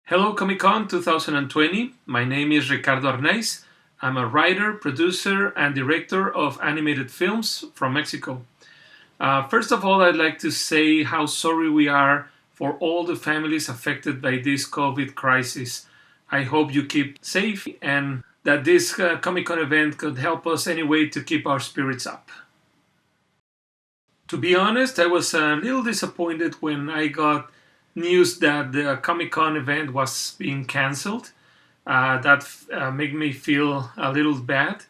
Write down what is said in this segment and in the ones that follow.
Hello Comic-Con 2020. My name is Ricardo Arnaiz. I'm a writer, producer, and director of animated films from Mexico. First of all, I'd like to say how sorry we are for all the families affected by this COVID crisis. I hope you keep safe and that this Comic-Con event could help us anyway to keep our spirits up. To be honest, I was a little disappointed when I got news that the Comic Con event was being cancelled. That made me feel a little bad.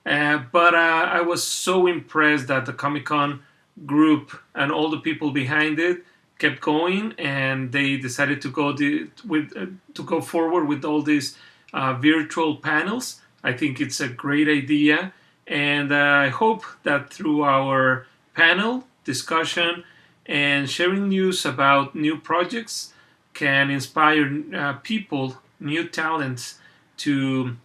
But I was so impressed that the Comic Con group and all the people behind it kept going, and they decided to go forward with all these virtual panels. I think it's a great idea, and I hope that through our panel discussion and sharing news about new projects can inspire people, new talents to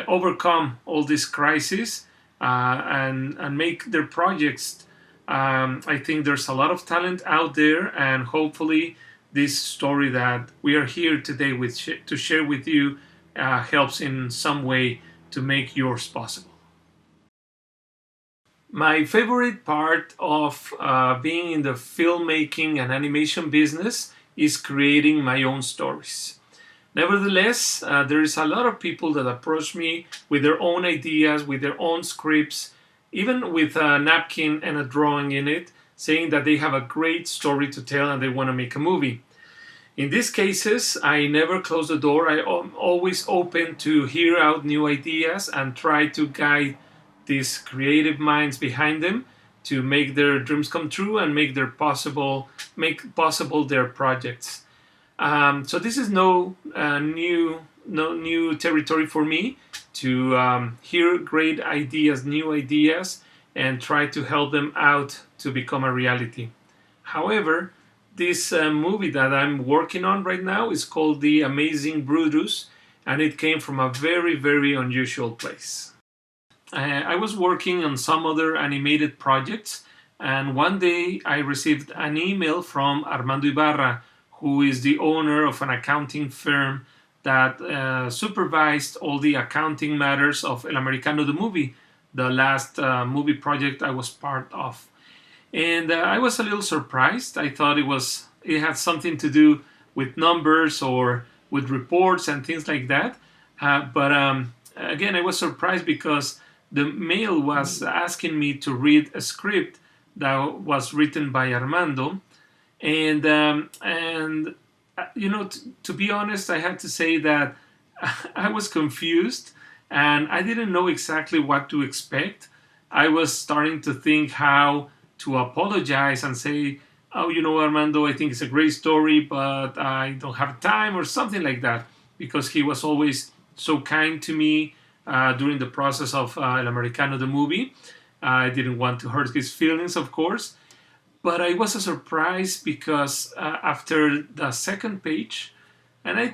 overcome all this crisis and make their projects. I think there's a lot of talent out there, and hopefully this story that we are here today to share with you helps in some way to make yours possible. My favorite part of being in the filmmaking and animation business is creating my own stories. Nevertheless, there is a lot of people that approach me with their own ideas, with their own scripts, even with a napkin and a drawing in it, saying that they have a great story to tell and they want to make a movie. In these cases, I never close the door. I'm always open to hear out new ideas and try to guide these creative minds behind them to make their dreams come true and make possible their projects. So this is no new territory for me to hear great ideas, new ideas, and try to help them out to become a reality. However, this movie that I'm working on right now is called The Amazing Brutus, and it came from a very, very unusual place. I was working on some other animated projects, and one day I received an email from Armando Ibarra, who is the owner of an accounting firm that supervised all the accounting matters of Americano the movie, the last movie project I was part of. And I was a little surprised. I thought it had something to do with numbers or with reports and things like that. But again, I was surprised because the mail was asking me to read a script that was written by Armando, and to be honest, I had to say that I was confused and I didn't know exactly what to expect. I was starting to think how to apologize and say, "Oh, Armando, I think it's a great story, but I don't have time," or something like that, because he was always so kind to me during the process of El Americano, the movie. I didn't want to hurt his feelings, of course. But I was a surprise because after the second page, and I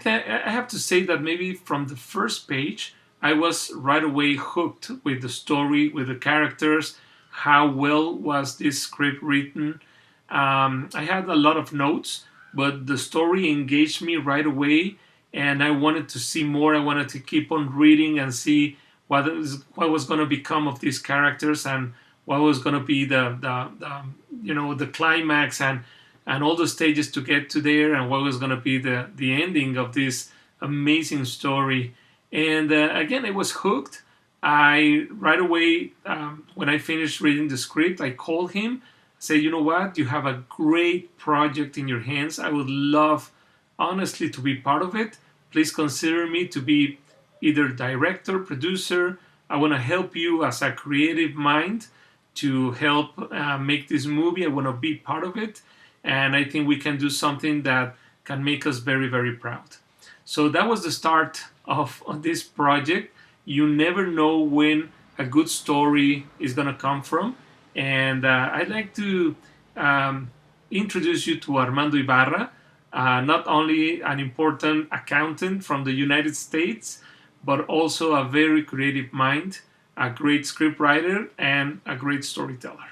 have to say that maybe from the first page, I was right away hooked with the story, with the characters, how well was this script written. I had a lot of notes, but the story engaged me right away, and I wanted to see more. I wanted to keep on reading and see what was going to become of these characters and what was going to be the climax and all the stages to get to there, and what was going to be the ending of this amazing story. And again, I was hooked. I right away, when I finished reading the script, I called him, said, "You know what? You have a great project in your hands. I would love, honestly, to be part of it. Please consider me to be either director, producer. I want to help you as a creative mind to help make this movie. I want to be part of it. And I think we can do something that can make us very, very proud." So that was the start of this project. You never know when a good story is going to come from. And I'd like to introduce you to Armando Ibarra, not only an important accountant from the United States, but also a very creative mind, a great scriptwriter, and a great storyteller.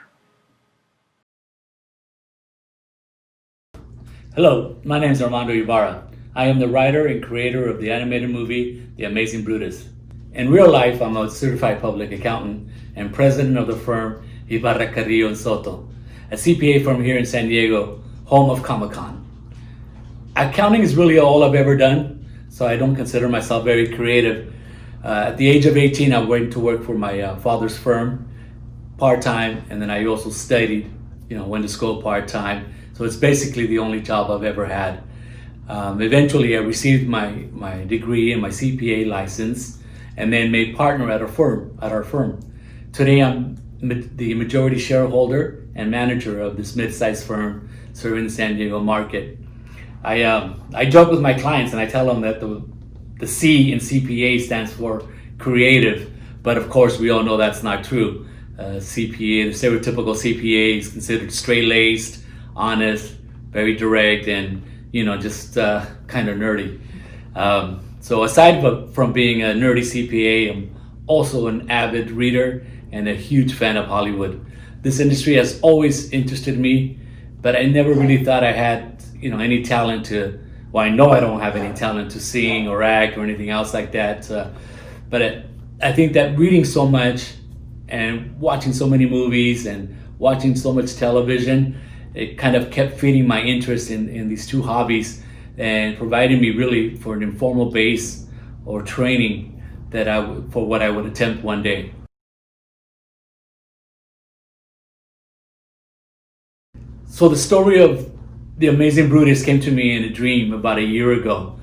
Hello, my name is Armando Ibarra. I am the writer and creator of the animated movie, The Amazing Brutus. In real life, I'm a certified public accountant and president of the firm Ibarra Carrillo and Soto, a CPA firm here in San Diego, home of Comic-Con. Accounting is really all I've ever done, so I don't consider myself very creative. At the age of 18, I went to work for my father's firm part-time, and then I also studied, went to school part-time. So it's basically the only job I've ever had. Eventually, I received my degree and my CPA license, and then made partner at our firm. Today, I'm the majority shareholder and manager of this mid-sized firm serving the San Diego market. I joke with my clients and I tell them that the C in CPA stands for creative, but of course we all know that's not true. CPA, the stereotypical CPA is considered straight-laced, honest, very direct, and just kind of nerdy. So aside from being a nerdy CPA, I'm also an avid reader and a huge fan of Hollywood. This industry has always interested me, but I never really thought I had any talent to, well, I know I don't have any talent to sing or act or anything else like that. But I think that reading so much and watching so many movies and watching so much television, it kind of kept feeding my interest in these two hobbies and providing me really for an informal base or training for what I would attempt one day. So the story of The Amazing Brutus came to me in a dream about a year ago.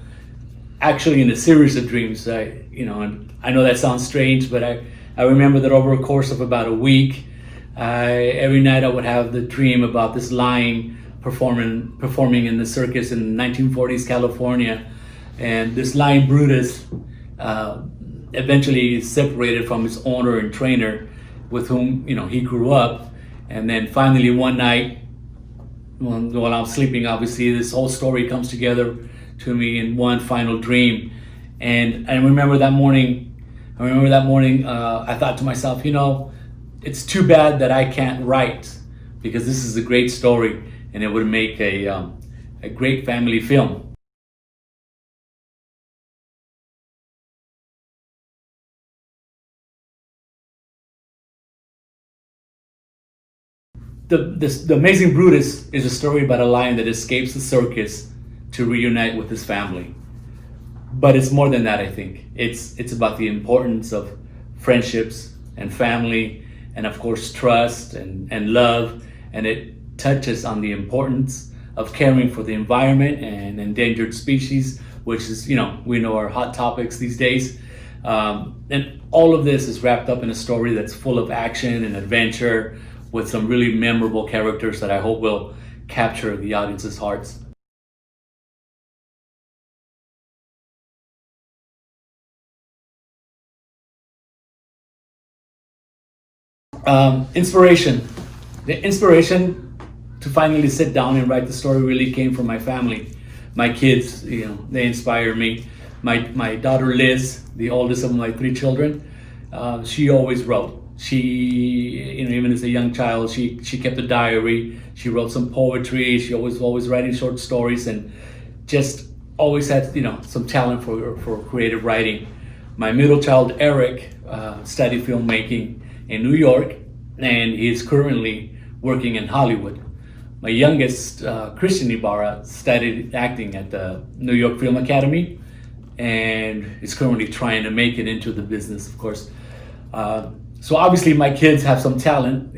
Actually, in a series of dreams. And I know that sounds strange, but I remember that over a course of about a week, every night I would have the dream about this lion performing in the circus in 1940s California. And this lion Brutus eventually separated from his owner and trainer with whom he grew up. And then finally one night, while I'm sleeping, obviously, this whole story comes together to me in one final dream. And I remember that morning, I thought to myself, it's too bad that I can't write, because this is a great story and it would make a great family film. The Amazing Brutus is a story about a lion that escapes the circus to reunite with his family. But it's more than that, I think. It's about the importance of friendships and family, and of course trust and love, and it touches on the importance of caring for the environment and endangered species, which is, we know are hot topics these days. And all of this is wrapped up in a story that's full of action and adventure, with some really memorable characters that I hope will capture the audience's hearts. Inspiration. The inspiration to finally sit down and write the story really came from my family. My kids, they inspire me. My daughter Liz, the oldest of my three children, she always wrote. She, even as a young child, she kept a diary. She wrote some poetry. She always writing short stories, and just always had some talent for creative writing. My middle child Eric studied filmmaking in New York, and he is currently working in Hollywood. My youngest, Christian Ibarra, studied acting at the New York Film Academy, and is currently trying to make it into the business, of course. So obviously my kids have some talent,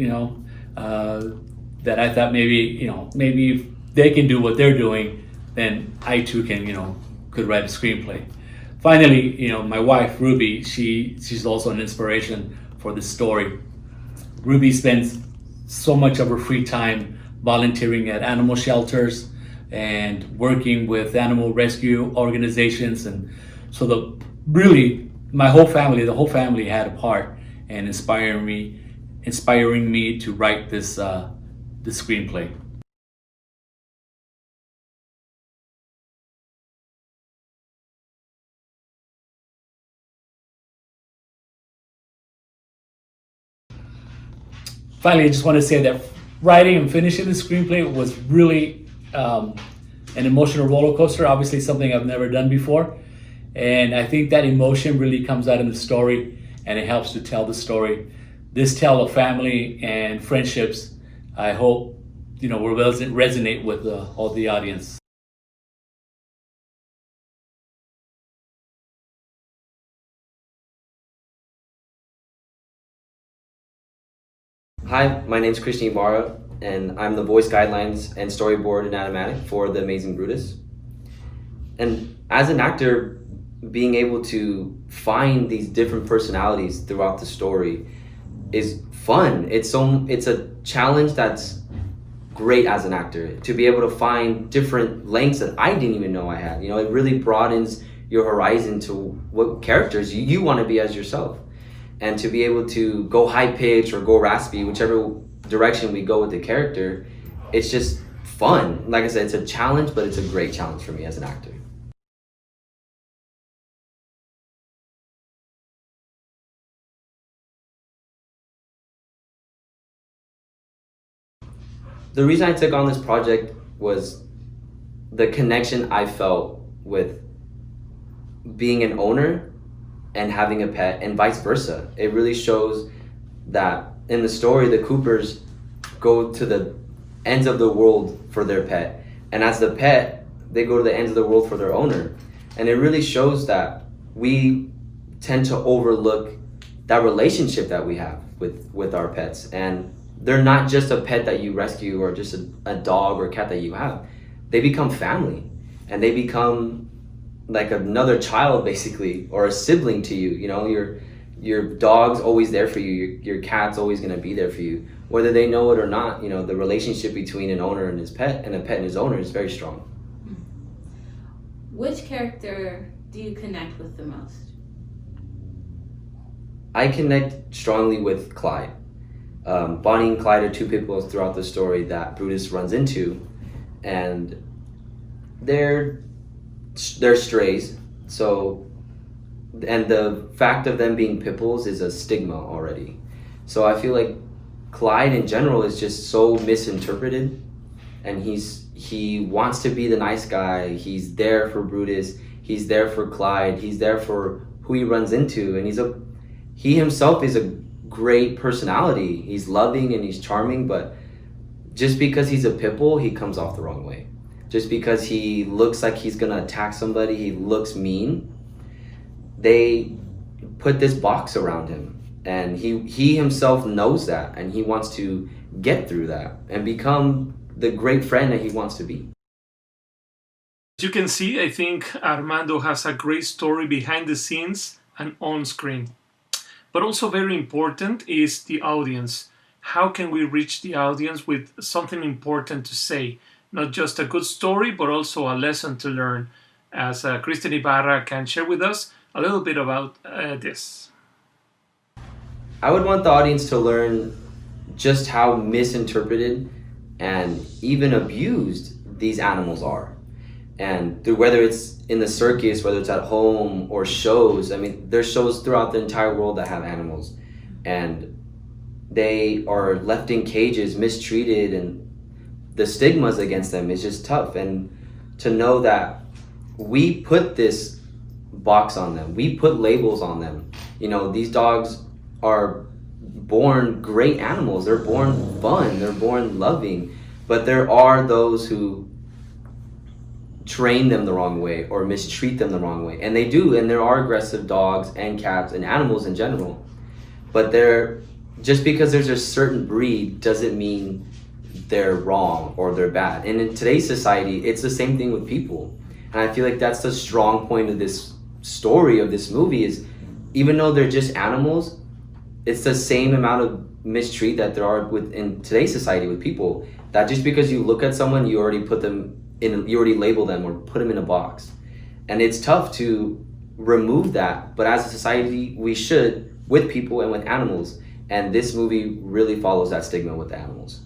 that I thought maybe if they can do what they're doing, then I too can, could write a screenplay. Finally, my wife, Ruby, she's also an inspiration for this story. Ruby spends so much of her free time volunteering at animal shelters and working with animal rescue organizations. And so the whole family had a part in inspiring me to write this screenplay. Finally, I just want to say that writing and finishing the screenplay was really an emotional roller coaster, obviously something I've never done before. And I think that emotion really comes out in the story, and it helps to tell the story. This tale of family and friendships, I hope, will resonate with all the audience. Hi, my name is Christian Ibarra, and I'm the voice guidelines and storyboard and animatic for the Amazing Brutus. And as an actor, being able to find these different personalities throughout the story is fun. It's a challenge that's great as an actor, to be able to find different lengths that I didn't even know I had. It really broadens your horizon to what characters you want to be as yourself. And to be able to go high pitch or go raspy, whichever direction we go with the character, it's just fun. Like I said, it's a challenge, but it's a great challenge for me as an actor. The reason I took on this project was the connection I felt with being an owner and having a pet, and vice versa. It really shows that in the story, the Coopers go to the ends of the world for their pet, and as the pet, they go to the ends of the world for their owner. And it really shows that we tend to overlook that relationship that we have with our pets. And they're not just a pet that you rescue or just a dog or cat that you have. They become family, and they become like another child, basically, or a sibling to you. Your dog's always there for you. Your cat's always going to be there for you, whether they know it or not. The relationship between an owner and his pet, and a pet and his owner, is very strong. Which character do you connect with the most? I connect strongly with Clyde. Bonnie and Clyde are two people throughout the story that Brutus runs into, and they're strays. So, and the fact of them being pit bulls is a stigma already. So I feel like Clyde in general is just so misinterpreted, and he wants to be the nice guy. He's there for Brutus. He's there for Clyde. He's there for who he runs into, and he himself is a great personality. He's loving and he's charming, but just because he's a pit bull, he comes off the wrong way. Just because he looks like he's gonna attack somebody, he looks mean, they put this box around him, and he himself knows that, and he wants to get through that and become the great friend that he wants to be. As you can see, I think Armando has a great story behind the scenes and on screen. But also very important is the audience. How can we reach the audience with something important to say? Not just a good story, but also a lesson to learn. As Christian Ibarra can share with us a little bit about this. I would want the audience to learn just how misinterpreted and even abused these animals are. And through, whether it's in the circus, whether it's at home or shows, there's shows throughout the entire world that have animals, and they are left in cages, mistreated, and the stigmas against them is just tough. And to know that we put this box on them, we put labels on them. These dogs are born great animals. They're born fun. They're born loving. But there are those who train them the wrong way or mistreat them the wrong way. And they do. And there are aggressive dogs and cats and animals in general. But just because there's a certain breed doesn't mean they're wrong or they're bad. And in today's society, it's the same thing with people. And I feel like that's the strong point of this story, of this movie, is even though they're just animals, it's the same amount of mistreat that there are in today's society with people. That just because you look at someone, you already label them or put them in a box. And it's tough to remove that, but as a society, we should, with people and with animals. And this movie really follows that stigma with the animals.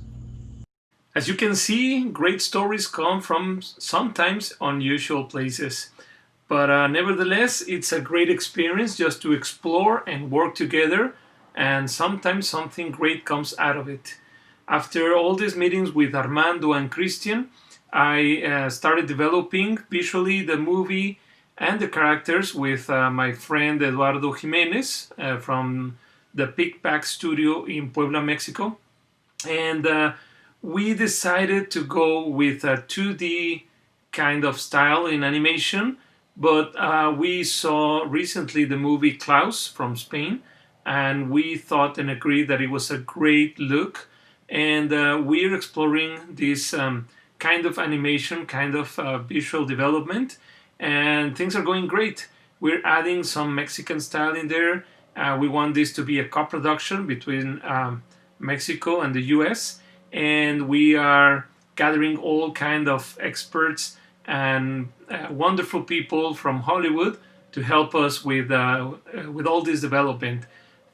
As you can see, great stories come from sometimes unusual places. But nevertheless, it's a great experience just to explore and work together, and sometimes something great comes out of it. After all these meetings with Armando and Christian, I started developing visually the movie and the characters with my friend Eduardo Jimenez from the Pick Pack Studio in Puebla, Mexico. And we decided to go with a 2D kind of style in animation, but we saw recently the movie Klaus from Spain, and we thought and agreed that it was a great look. And we're exploring this kind of animation, kind of visual development, and things are going great. We're adding some Mexican style in there. We want this to be a co-production between Mexico and the US, and we are gathering all kind of experts and wonderful people from Hollywood to help us with all this development.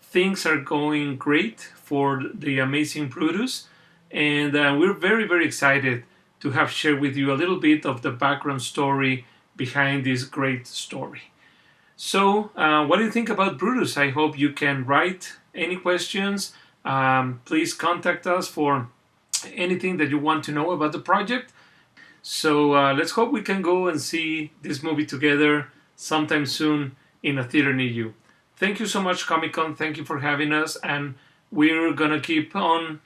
Things are going great for the Amazing Brutus, and we're very, very excited to have shared with you a little bit of the background story behind this great story. So, what do you think about Brutus? I hope you can write any questions. Please contact us for anything that you want to know about the project. So let's hope we can go and see this movie together sometime soon in a theater near you. Thank you so much, Comic-Con. Thank you for having us. And we're going to keep on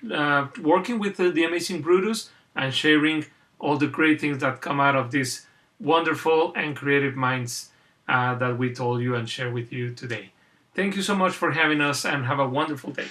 working with the Amazing Brutus and sharing all the great things that come out of these wonderful and creative minds that we told you and share with you today. Thank you so much for having us, and have a wonderful day.